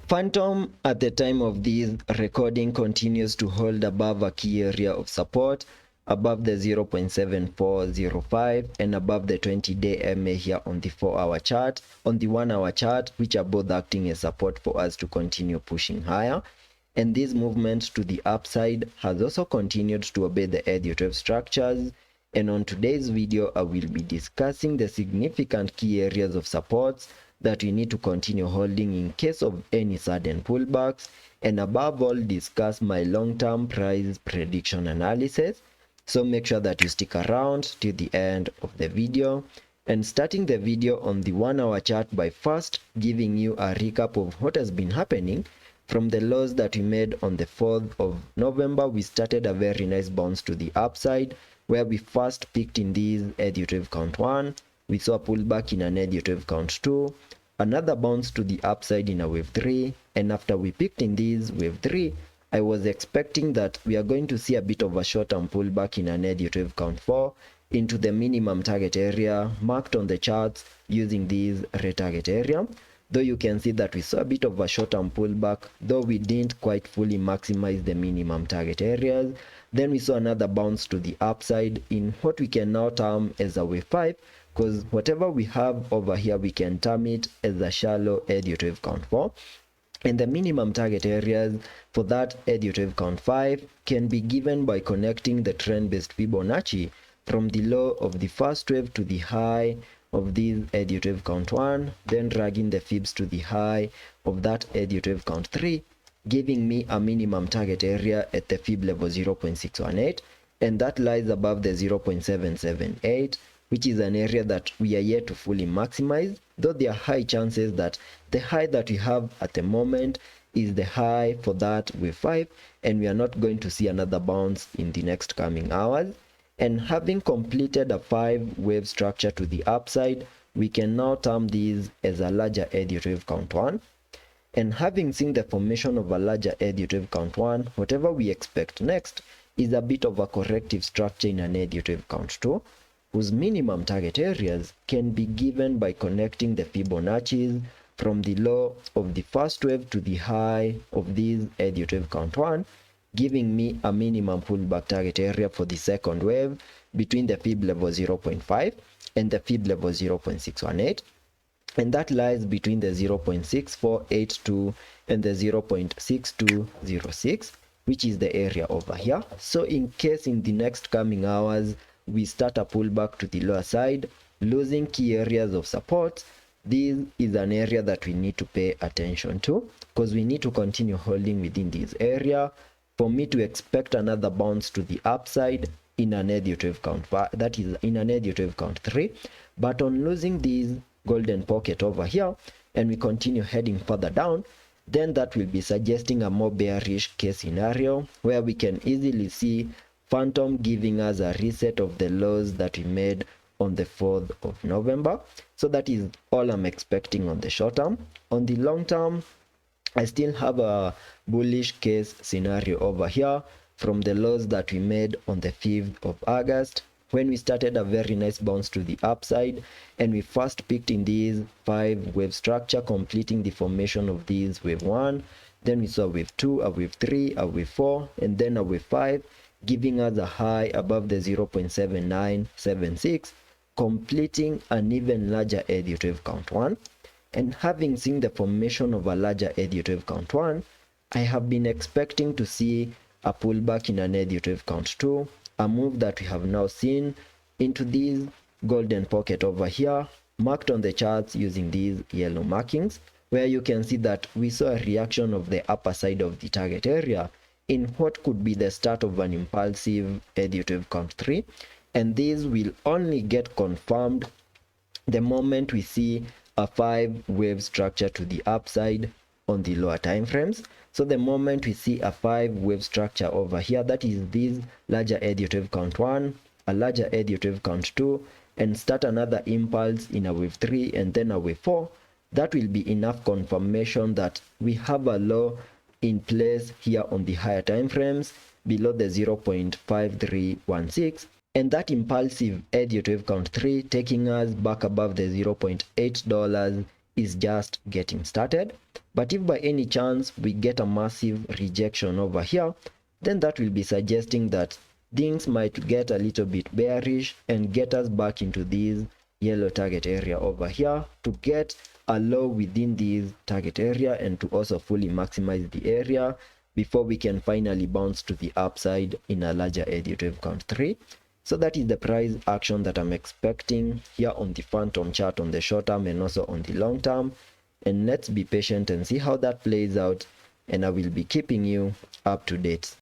Fantom at the time of this recording continues to hold above a key area of support above the 0.7405 and above the 20-day MA here on the 4-hour chart, on the 1-hour chart, which are both acting as support for us to continue pushing higher. And this movement to the upside has also continued to obey the Deriv structures. And on today's video, I will be discussing the significant key areas of supports that we need to continue holding in case of any sudden pullbacks, and above all discuss my long-term price prediction analysis. So make sure that you stick around till the end of the video, and starting the video on the 1-hour chart by first giving you a recap of what has been happening. From the lows that we made on the 4th of November, we started a very nice bounce to the upside where we first peaked in this Deriv count 1. We saw a pullback in an Deriv count 2, another bounce to the upside in a wave 3, and after we peaked in this wave 3, I was expecting that we are going to see a bit of a short-term pullback in an Deriv count 4 into the minimum target area marked on the charts using this retarget area. Though you can see that we saw a bit of a short-term pullback, though we didn't quite fully maximize the minimum target areas. Then we saw another bounce to the upside in what we can now term as a wave 5, because whatever we have over here, we can term it as a shallow Deriv count 4. And the minimum target areas for that Deriv count 5 can be given by connecting the trend-based Fibonacci from the low of the first wave to the high of this Deriv count 1, then dragging the fibs to the high of that Deriv count 3, giving me a minimum target area at the fib level 0.618, and that lies above the 0.778, which is an area that we are yet to fully maximize, though there are high chances that the high that we have at the moment is the high for that wave 5, and we are not going to see another bounce in the next coming hours. And having completed a 5-wave structure to the upside, we can now term these as a larger Deriv count 1. And having seen the formation of a larger Deriv count 1, whatever we expect next is a bit of a corrective structure in an Deriv count 2, whose minimum target areas can be given by connecting the Fibonacci's from the low of the first wave to the high of this Deriv count 1, giving me a minimum pullback target area for the second wave between the fib level 0.5 and the fib level 0.618, and that lies between the 0.6482 and the 0.6206, which is the area over here. So in case in the next coming hours we start a pullback to the lower side, losing key areas of support, this is an area that we need to pay attention to, because we need to continue holding within this area for me to expect another bounce to the upside in an Deriv count 5, that is in an Deriv count 3. But on losing this golden pocket over here and we continue heading further down, then that will be suggesting a more bearish case scenario where we can easily see Fantom giving us a reset of the lows that we made on the 4th of November. So that is all I'm expecting on the short term. On the long term, I still have a bullish case scenario over here from the lows that we made on the 5th of August when we started a very nice bounce to the upside, and we first peaked in this 5-wave structure, completing the formation of this wave 1. Then we saw wave 2, a wave 3, a wave 4, and then a wave 5, giving us a high above the 0.7976, completing an even larger Deriv count 1. And having seen the formation of a larger Deriv count 1, I have been expecting to see a pullback in an Deriv count 2, a move that we have now seen into this golden pocket over here, marked on the charts using these yellow markings, where you can see that we saw a reaction of the upper side of the target area in what could be the start of an impulsive Deriv count 3, and this will only get confirmed the moment we see a 5-wave structure to the upside on the lower time frames. So the moment we see a 5-wave structure over here, that is this larger Deriv count 1, a larger Deriv count 2, and start another impulse in a wave 3 and then a wave 4, that will be enough confirmation that we have a low in place here on the higher time frames below the 0.5316, and that impulsive Deriv count 3 taking us back above the $0.8 is just getting started. But if by any chance we get a massive rejection over here, then that will be suggesting that things might get a little bit bearish and get us back into this yellow target area over here to get a low within this target area and to also fully maximize the area before we can finally bounce to the upside in a larger Elliott wave count 3. So that is the price action that I'm expecting here on the Fantom chart on the short term and also on the long term. And let's be patient and see how that plays out, and I will be keeping you up to date.